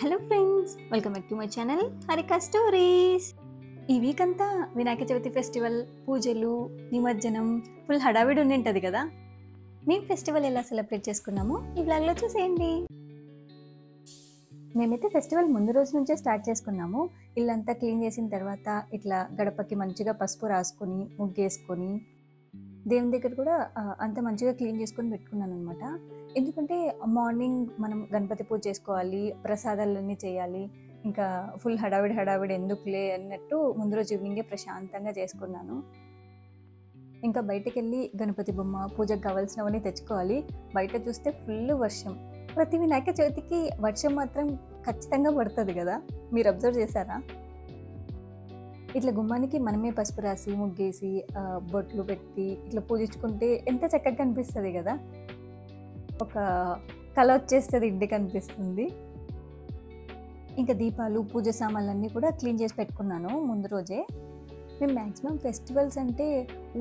Hello friends, welcome back to my channel Harika stories. ఈ week అంతా Vinayaka Chavithi festival, పూజలు, నిమజ్జనం ఫుల్ హడావిడి ఉండింటది కదా. మేము ఫెస్టివల్ ఎలా సెలబ్రేట్ చేసుకున్నామో ఈ వ్లాగ్లో చూసేయండి. మేమైతే ఫెస్టివల్ ముందు రోజు నుంచే స్టార్ట్ చేసుకున్నాము. ఇల్లంతా క్లీన్ చేసిన తర్వాత ఇట్లా గడపకి మంచిగా పసుపు రాసుకొని ముగ్గేసుకొని దేవుని దగ్గర కూడా అంత మంచిగా క్లీన్ చేసుకొని పెట్టుకున్నాను అనమాట. ఎందుకంటే మార్నింగ్ మనం గణపతి పూజ చేసుకోవాలి, ప్రసాదాలన్నీ చేయాలి, ఇంకా ఫుల్ హడావిడి ఎందుకులే అన్నట్టు ముందు రోజు ఈవినింగే ప్రశాంతంగా చేసుకున్నాను. ఇంకా బయటకు వెళ్ళి గణపతి బొమ్మ, పూజకు కావాల్సినవన్నీ తెచ్చుకోవాలి. బయట చూస్తే ఫుల్ వర్షం. ప్రతి వినాయక చవితికి వర్షం మాత్రం ఖచ్చితంగా పడుతుంది కదా, మీరు అబ్జర్వ్ చేశారా? ఇట్లా గుమ్మానికి మనమే పసుపు రాసి ముగ్గేసి బొట్లు పెట్టి ఇట్లా పూజించుకుంటే ఎంత చక్కగా కనిపిస్తుంది కదా, ఒక కళ వచ్చేస్తుంది, ఇంటికి కనిపిస్తుంది. ఇంకా దీపాలు, పూజ సామాన్లన్నీ కూడా క్లీన్ చేసి పెట్టుకున్నాను ముందు రోజే. మేము మ్యాక్సిమం ఫెస్టివల్స్ అంటే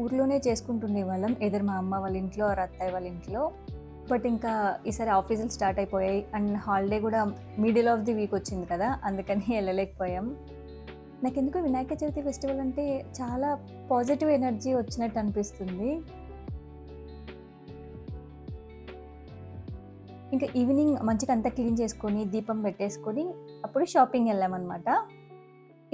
ఊర్లోనే చేసుకుంటుండే వాళ్ళం, ఎదురు మా అమ్మ వాళ్ళ ఇంట్లో ఆర్ అత్తయ్య వాళ్ళ ఇంట్లో. బట్ ఇంకా ఈసారి ఆఫీసులు స్టార్ట్ అయిపోయాయి అండ్ హాలిడే కూడా మిడిల్ ఆఫ్ ది వీక్ వచ్చింది కదా, అందుకని వెళ్ళలేకపోయాం. నాకు ఎందుకో వినాయక చవితి ఫెస్టివల్ అంటే చాలా పాజిటివ్ ఎనర్జీ వచ్చినట్టు అనిపిస్తుంది. ఇంకా ఈవినింగ్ మంచిగా అంతా క్లీన్ చేసుకొని దీపం పెట్టేసుకొని అప్పుడు షాపింగ్ వెళ్ళామన్నమాట.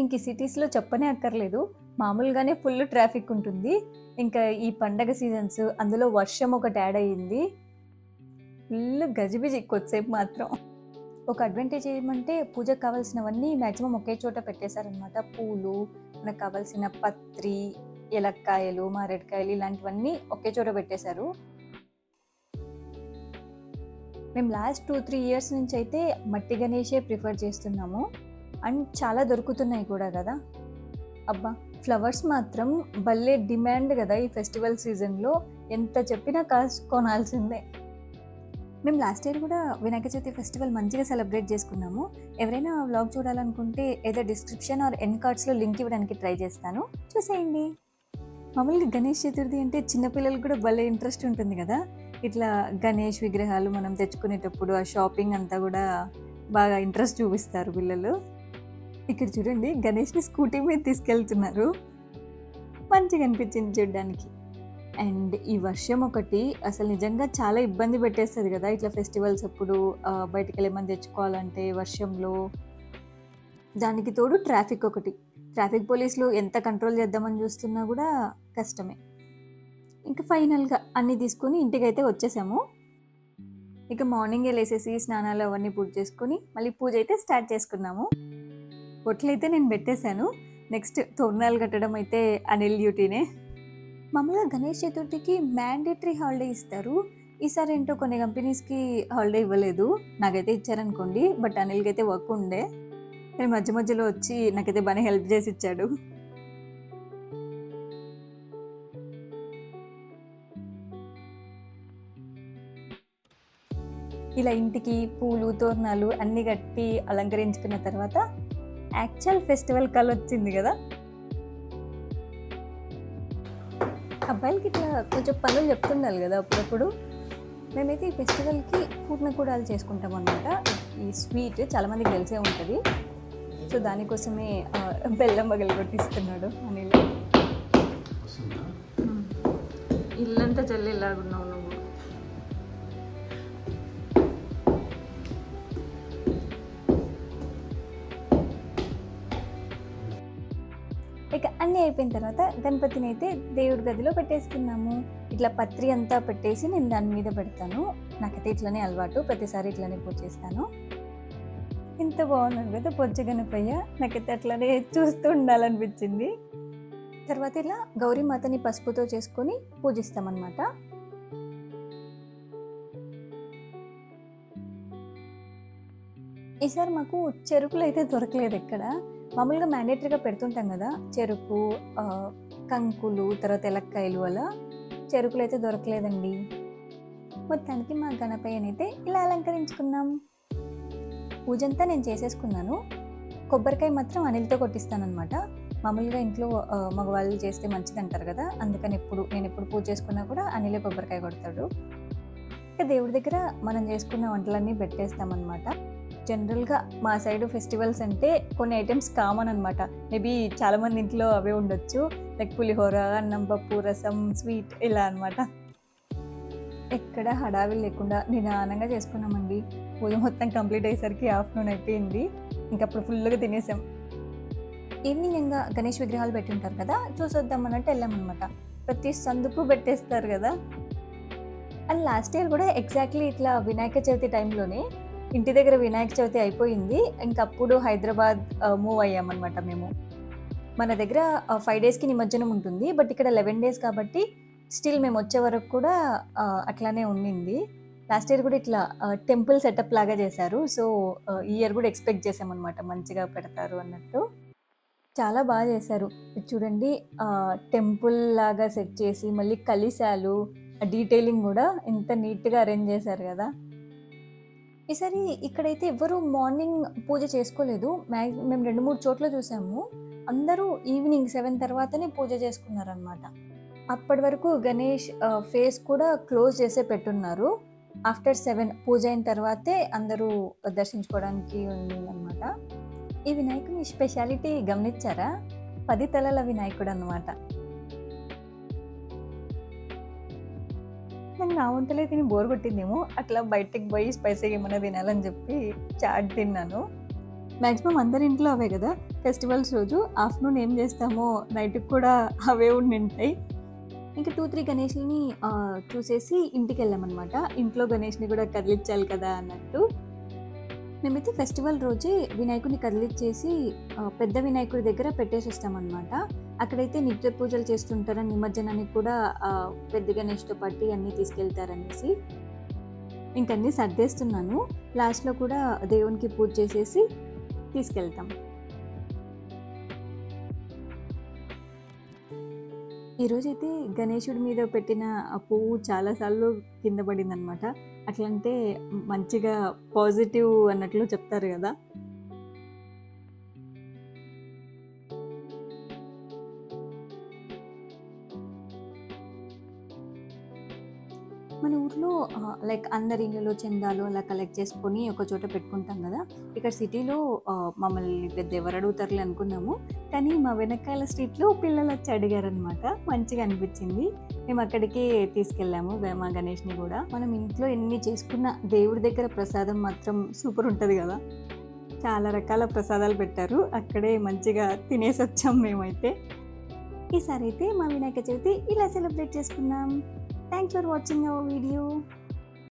ఇంక సిటీస్లో చెప్పనే అక్కర్లేదు, మామూలుగానే ఫుల్ ట్రాఫిక్ ఉంటుంది. ఇంకా ఈ పండగ సీజన్స్, అందులో వర్షం ఒకటి యాడ్ అయ్యింది, ఫుల్ గజిబిజి కొద్దిసేపు మాత్రం. ఒక అడ్వాంటేజ్ ఏమంటే పూజకు కావాల్సినవన్నీ మ్యాక్సిమం ఒకే చోట పెట్టేశారనమాట. పూలు, మనకు కావాల్సిన పత్రి, ఎలక్కాయలు, మారేడుకాయలు ఇలాంటివన్నీ ఒకే చోట పెట్టేశారు. మేము లాస్ట్ 2-3 ఇయర్స్ నుంచి అయితే మట్టి గణేషే ప్రిఫర్ చేస్తున్నాము అండ్ చాలా దొరుకుతున్నాయి కూడా కదా. అబ్బా, ఫ్లవర్స్ మాత్రం భలే డిమాండ్ కదా ఈ ఫెస్టివల్ సీజన్లో, ఎంత చెప్పినా కొనాల్సిందే. మేము లాస్ట్ ఇయర్ కూడా వినాయక చవితి ఫెస్టివల్ మంచిగా సెలబ్రేట్ చేసుకున్నాము. ఎవరైనా వ్లాగ్ చూడాలనుకుంటే ఏదో డిస్క్రిప్షన్ ఆర్ ఎండ్ కార్డ్స్లో లింక్ ఇవ్వడానికి ట్రై చేస్తాను, చూసేయండి. మామూలుగా గణేష్ చతుర్థి అంటే చిన్నపిల్లలకు కూడా భలే ఇంట్రెస్ట్ ఉంటుంది కదా. ఇట్లా గణేష్ విగ్రహాలు మనం తెచ్చుకునేటప్పుడు ఆ షాపింగ్ అంతా కూడా బాగా ఇంట్రెస్ట్ చూపిస్తారు పిల్లలు. ఇక్కడ చూడండి, గణేష్ని స్కూటీ మీద తీసుకెళ్తున్నారు, మంచిగా అనిపించింది చూడడానికి. అండ్ ఈ వర్షం ఒకటి అసలు నిజంగా చాలా ఇబ్బంది పెట్టేస్తుంది కదా ఇట్లా ఫెస్టివల్స్ అప్పుడు బయటికి వెళ్ళేమని తెచ్చుకోవాలంటే వర్షంలో. దానికి తోడు ట్రాఫిక్ ఒకటి, ట్రాఫిక్ పోలీసులు ఎంత కంట్రోల్ చేద్దామని చూస్తున్నా కూడా కష్టమే. ఇంకా ఫైనల్గా అన్నీ తీసుకొని ఇంటికైతే వచ్చేసాము. ఇక మార్నింగ్ వెళ్ళేసేసి స్నానాలు అవన్నీ పూజ చేసుకొని మళ్ళీ పూజ అయితే స్టార్ట్ చేసుకున్నాము. బొట్లు అయితే నేను పెట్టేశాను, నెక్స్ట్ తోరణాలు కట్టడం అయితే అనిల్ డ్యూటీనే. మామూలుగా గణేష్ చతుర్థికి మ్యాండేటరీ హాలిడే ఇస్తారు, ఈసారి ఏంటో కొన్ని కంపెనీస్కి హాలిడే ఇవ్వలేదు. నాకైతే ఇచ్చారనుకోండి, బట్ అనిల్కి అయితే వర్క్ ఉండే, నేను మధ్యలో వచ్చి నాకైతే బాగా హెల్ప్ చేసి ఇచ్చాడు. ఇలా ఇంటికి పూలు, తోరణాలు అన్నీ కట్టి అలంకరించుకున్న తర్వాత యాక్చువల్ ఫెస్టివల్ కళ వచ్చింది కదా. అబ్బాయిలకి ఇట్లా కొంచెం పనులు చెప్తుండాలి కదా అప్పుడప్పుడు. మేమైతే ఈ ఫెస్టివల్కి పూర్ణకూడాలు చేసుకుంటాం అన్నమాట. ఈ స్వీట్ చాలామందికి తెలిసే ఉంటుంది, సో దానికోసమే బెల్లం పగలు కొట్టిస్తున్నాడు అనిల్. ఇల్లంతా చల్లేలాగున్నావు నువ్వు. ఇక అన్నీ అయిపోయిన తర్వాత గణపతిని అయితే దేవుడి గదిలో పెట్టేస్తున్నాము. ఇట్లా పత్రి అంతా పెట్టేసి నేను దాని మీద పెడతాను, నాకైతే ఇట్లనే అలవాటు, ప్రతిసారి ఇట్లనే పూజ చేస్తాను. ఎంత బాగున్నాడు కదా పొచ్చ గణపయ్య, నాకైతే అట్లనే చూస్తూ ఉండాలనిపించింది. తర్వాత ఇలా గౌరీమాతని పసుపుతో చేసుకొని పూజిస్తామన్నమాట. ఈసారి మాకు చెరుకులు అయితే దొరకలేదు ఎక్కడ. మామూలుగా మ్యాండేటరీగా పెడుతుంటాం కదా చెరుకు, కంకులు, తర్వాత ఎలక్కాయలు, అలా చెరుకులు అయితే దొరకలేదండి. మొత్తానికి మా గణపయ్యనైతే ఇలా అలంకరించుకున్నాం. పూజ అంతా నేను చేసేసుకున్నాను, కొబ్బరికాయ మాత్రం అనిల్తో కొట్టిస్తానమాట. మామూలుగా ఇంట్లో మగవాళ్ళు చేస్తే మంచిది అంటారు కదా, అందుకని నేను ఎప్పుడు పూజ చేసుకున్నా కూడా అనిలే కొబ్బరికాయ కొడతాడు. ఇక దేవుడి దగ్గర మనం చేసుకున్న వంటలన్నీ పెట్టేస్తామన్నమాట. జనరల్‌గా మా సైడ్ ఫెస్టివల్స్ అంటే కొన్ని ఐటెమ్స్ కామన్ అనమాట. మేబీ చాలామంది ఇంట్లో అవే ఉండొచ్చు. లైక్ పులిహోర, అన్నం, పప్పు, రసం, స్వీట్ ఇలా అనమాట. ఎక్కడ హడావిడి లేకుండా నిదానంగా చేసుకున్నామండి. పూజ మొత్తం కంప్లీట్ అయ్యేసరికి ఆఫ్టర్‌నూన్ అయిపోయింది. ఇంకప్పుడు ఫుల్‌గా తినేసాం. ఈవినింగ్ ఇంగా గణేష్ విగ్రహాలు పెట్టింటారు కదా! చూసొద్దాం అన్నట్టు ఎళ్ళామనమాట. ప్రతి సందుకు పెట్టేస్తారు గదా! అండ్ లాస్ట్ ఇయర్ గూడా ఎగ్జాక్ట్‌లీ ఇట్లా వినాయక చవితి టైంలోనే ఇంటి దగ్గర వినాయక చవితి అయిపోయింది. ఇంకప్పుడు హైదరాబాద్ మూవ్ అయ్యామనమాట మేము. మన దగ్గర 5 డేస్‌కి నిమజ్జనం ఉంటుంది. బట్ ఇక్కడ 11 డేస్ కాబట్టి స్టిల్ మేమొచ్చే వరకు కూడా అట్లానే ఉండింది. లాస్ట్ ఇయర్ గూడా ఇట్లా టెంపుల్ సెటప్ లాగా చేశారు. సో, ఈ ఇయర్ గూడా ఎక్స్‌పెక్ట్ చేశామనమాట మంచిగా పెడతారు అన్నట్టు. చాలా బా చేశారు. ఇది చూడండి టెంపుల్ లాగా సెట్ చేసి మళ్ళీ కలిశాలు, ఆ డీటెయిలింగ్ గూడా ఎంత నీట్‌గా అరేంజ్ చేశారు గదా! ఈసారి ఇక్కడైతే ఎవ్వరు మార్నింగ్ పూజ చేసుకోలేదు. మేము 2, 3 చోట్ల చూసాము. అందరూ ఈవినింగ్ 7 తర్వాతనే పూజ చేసుకున్నారనమాట. అప్పటి వరకు గణేష్ ఫేస్ కూడా క్లోజ్ చేసే పెట్టున్నారు. ఆఫ్టర్ 7 పూజ అయిన తర్వాతే అందరూ దర్శించుకోవడానికి ఉండిందనమాట. ఈ వినాయకుని స్పెషాలిటీ గమనిచ్చారా? 10 తలల వినాయకుడనమాట. నాకు నా వంటలే తిని బోర్ కొట్టిందేమో, అట్లా బయటికి పోయి స్పైసీగా ఏమన్నా తినాలని చెప్పి చాట్ తిన్నాను. మాక్సిమం అందరి ఇంట్లో అవే కదా! ఫెస్టివల్స్ రోజు ఆఫ్టర్‌నూన్ ఏం చేస్తామో నైట్‌కి కూడా అవే ఉండింటాయి. ఇంకా 2, 3 గణేష్‌లని చూసేసి ఇంటికెళ్ళామనమాట. ఇంట్లో గణేష్‌ని కూడా కదిలిచ్చాలి కదా అన్నట్టు. మేమైతే ఫెస్టివల్ రోజే వినాయకుడిని కదిలిచ్చేసి పెద్ద వినాయకుడి దగ్గర పెట్టేసొస్తామనమాట. అక్కడైతే నిత్య పూజలు చేస్తుంటారని నిమజ్జనానికి కూడా పెద్ద గణేష్‌తో పాటు అన్నీ తీసుకెళ్తారనేసి ఇంకన్నీ సర్దేస్తున్నాను. లాస్ట్‌లో కూడా దేవునికి పూజ చేసేసి తీసుకెళ్తాం. ఈరోజైతే గణేశుడి మీద పెట్టిన ఆ పువ్వు చాలా సార్లు కింద పడిందనమాట. అట్లంటే మంచిగా పాజిటివ్ అన్నట్లు చెప్తారు గదా! మన ఊర్లో లైక్ అందరి ఇళ్ళలో చందాలు అలా కలెక్ట్ చేసుకొని ఒక చోట పెట్టుకుంటాం కదా! ఇక్కడ సిటీలో మమ్మల్ని పెద్ద ఎవరు అడుగుతారులే అనుకున్నాము. కానీ మా వెనకాల స్ట్రీట్‌లో పిల్లలొచ్చి అడిగారనమాట. మంచిగా అనిపించింది. మేము అక్కడికే తీసుకెళ్ళాము మా గణేష్‌ని గూడా. మనం ఇంట్లో ఎన్ని చేసుకున్నా దేవుడి దగ్గర ప్రసాదం మాత్రం సూపర్ ఉంటది గదా! చాలా రకాల ప్రసాదాలు పెట్టారు. అక్కడే మంచిగా తినేసొచ్చాం మేమైతే. ఈసారైతే మా వినాయక చవితి ఇలా సెలబ్రేట్ చేసుకున్నాం. Thanks for watching our video.